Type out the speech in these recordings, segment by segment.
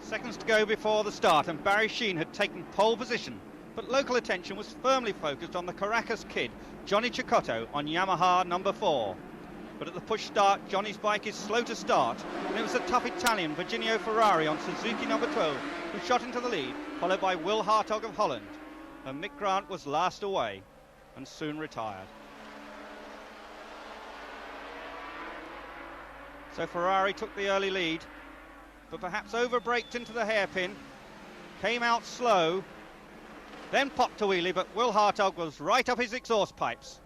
Seconds to go before the start, and Barry Sheene had taken pole position, but local attention was firmly focused on the Caracas kid, Johnny Cecotto, on Yamaha number 4. But at the push start, Johnny's bike is slow to start, and it was the tough Italian Virginio Ferrari on Suzuki number 12 who shot into the lead, followed by Wil Hartog of Holland. And Mick Grant was last away and soon retired. So Ferrari took the early lead, but perhaps over-braked into the hairpin, came out slow, then popped a wheelie, but Wil Hartog was right up his exhaust pipes.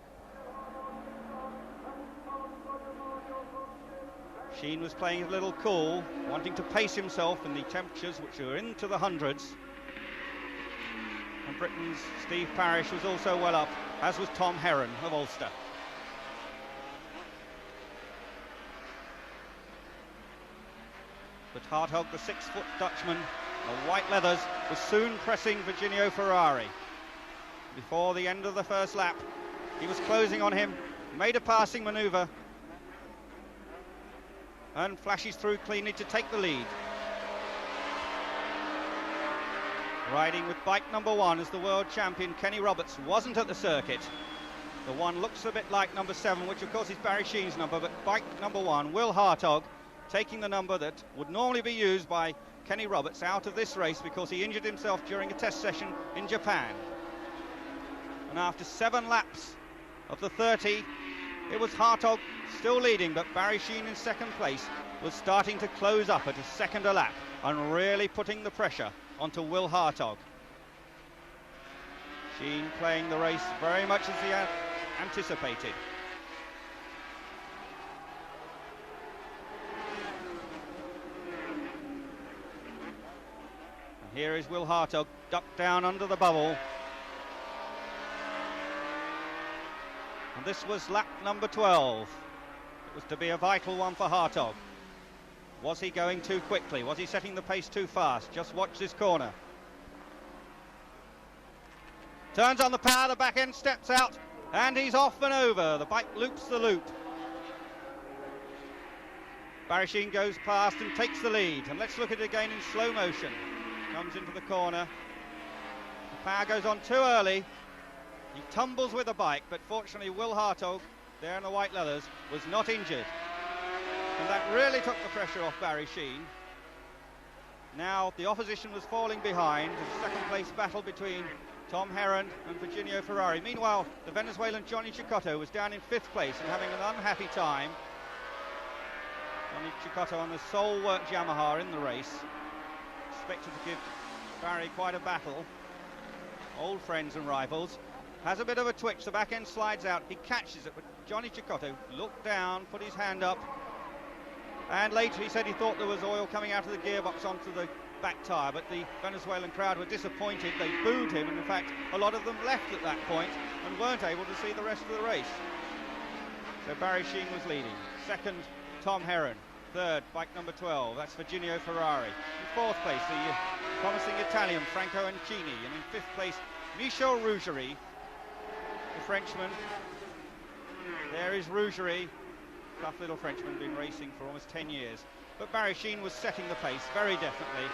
Sheene was playing a little cool, wanting to pace himself in the temperatures which were into the hundreds. And Britain's Steve Parish was also well up, as was Tom Herron of Ulster. But Hartog, the 6-foot Dutchman, the white leathers, was soon pressing Virginio Ferrari. Before the end of the first lap, he was closing on him, made a passing manoeuvre, and flashes through cleanly to take the lead. Riding with bike number 1 as the world champion, Kenny Roberts, wasn't at the circuit. The 1 looks a bit like number 7, which of course is Barry Sheene's number, but bike number 1, Wil Hartog, taking the number that would normally be used by Kenny Roberts out of this race because he injured himself during a test session in Japan. And after 7 laps of the 30, it was Hartog still leading, but Barry Sheene in second place was starting to close up at a second a lap and really putting the pressure onto Wil Hartog. Sheene playing the race very much as he anticipated. And here is Wil Hartog, ducked down under the bubble. And this was lap number 12. It was to be a vital one for Hartog. Was he going too quickly? Was he setting the pace too fast? Just watch this corner. Turns on the power, the back end steps out, and he's off and over. The bike loops the loop. Barry Sheene goes past and takes the lead. And let's look at it again in slow motion. Comes into the corner. The power goes on too early. He tumbles with the bike, but fortunately Wil Hartog, there in the white leathers, was not injured. And that really took the pressure off Barry Sheene. Now the opposition was falling behind. A second place battle between Tom Herron and Virginio Ferrari. Meanwhile, the Venezuelan Johnny Cecotto was down in 5th place and having an unhappy time. Johnny Cecotto on the sole work Yamaha in the race. Expected to give Barry quite a battle. Old friends and rivals. Has a bit of a twitch, the back end slides out, he catches it, but Johnny Cecotto looked down, put his hand up, and later he said he thought there was oil coming out of the gearbox onto the back tyre, but the Venezuelan crowd were disappointed. They booed him, and in fact a lot of them left at that point and weren't able to see the rest of the race. So Barry Sheene was leading. Second, Tom Herron. Third, bike number 12, that's Virginio Ferrari. In 4th place, the promising Italian Franco Uncini, and in 5th place, Michel Rougerie, the Frenchman. There is Rougerie, tough little Frenchman, been racing for almost 10 years. But Barry Sheene was setting the pace very definitely.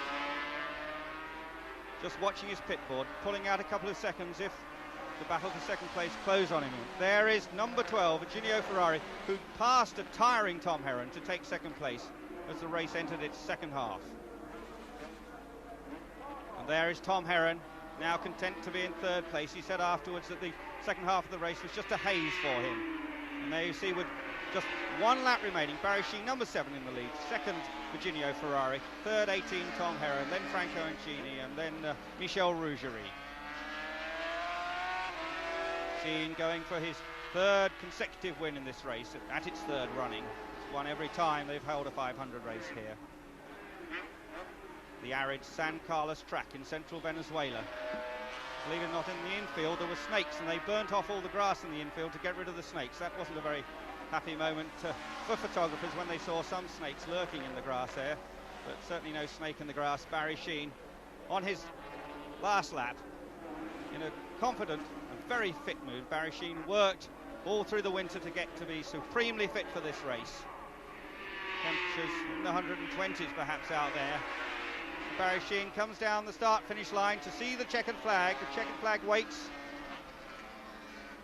Just watching his pit board, pulling out a couple of seconds if the battle for second place closed on him. There is number 12, Virginio Ferrari, who passed a tiring Tom Herron to take second place as the race entered its second half. And there is Tom Herron, now content to be in 3rd place. He said afterwards that the second half of the race was just a haze for him. And there you see, with just 1 lap remaining, Barry Sheene, number 7 in the lead. Second, Virginio Ferrari. Third, 18, Tom Herron. Then Franco Uncini, and then Michel Rougerie. Sheene going for his 3rd consecutive win in this race, at its 3rd running. It's won every time they've held a 500 race here. The arid San Carlos track in central Venezuela. Believe it or not, in the infield there were snakes, and they burnt off all the grass in the infield to get rid of the snakes. That wasn't a very happy moment for photographers when they saw some snakes lurking in the grass there, but certainly no snake in the grass. Barry Sheene on his last lap in a confident and very fit mood. Barry Sheene worked all through the winter to get to be supremely fit for this race. Temperatures in the 120s perhaps out there. Barry Sheene comes down the start-finish line to see the checkered flag. The checkered flag waits.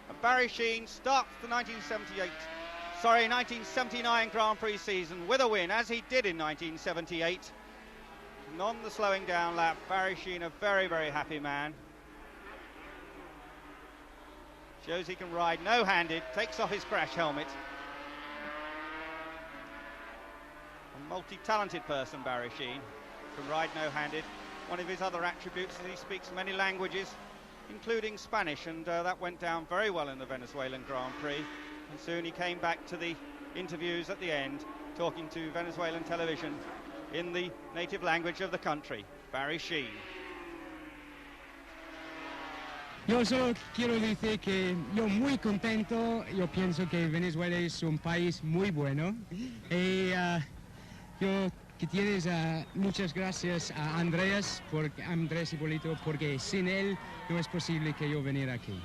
And Barry Sheene starts the 1979 Grand Prix season with a win, as he did in 1978. And on the slowing down lap, Barry Sheene, a very, very happy man. Shows he can ride no-handed, takes off his crash helmet. A multi-talented person, Barry Sheene, can ride no-handed. One of his other attributes is he speaks many languages, including Spanish, and that went down very well in the Venezuelan Grand Prix. And soon he came back to the interviews at the end, talking to Venezuelan television in the native language of the country. Barry Sheene. Yo solo quiero decir que yo muy contento. Yo pienso que Venezuela es un país muy bueno. Yo que tienes muchas gracias a Andrés Hipólito, porque sin él no es posible que yo venir aquí.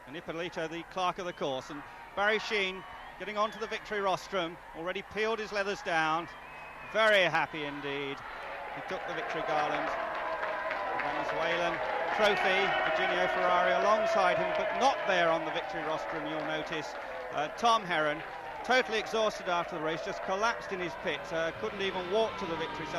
And Hipólito, the clerk of the course, and Barry Sheene getting onto the victory rostrum, already peeled his leathers down, very happy indeed. He took the victory garland, the Venezuelan trophy, Virginio Ferrari alongside him, but not there on the victory rostrum, you'll notice. Tom Herron, totally exhausted after the race, just collapsed in his pit, couldn't even walk to the victory celebration.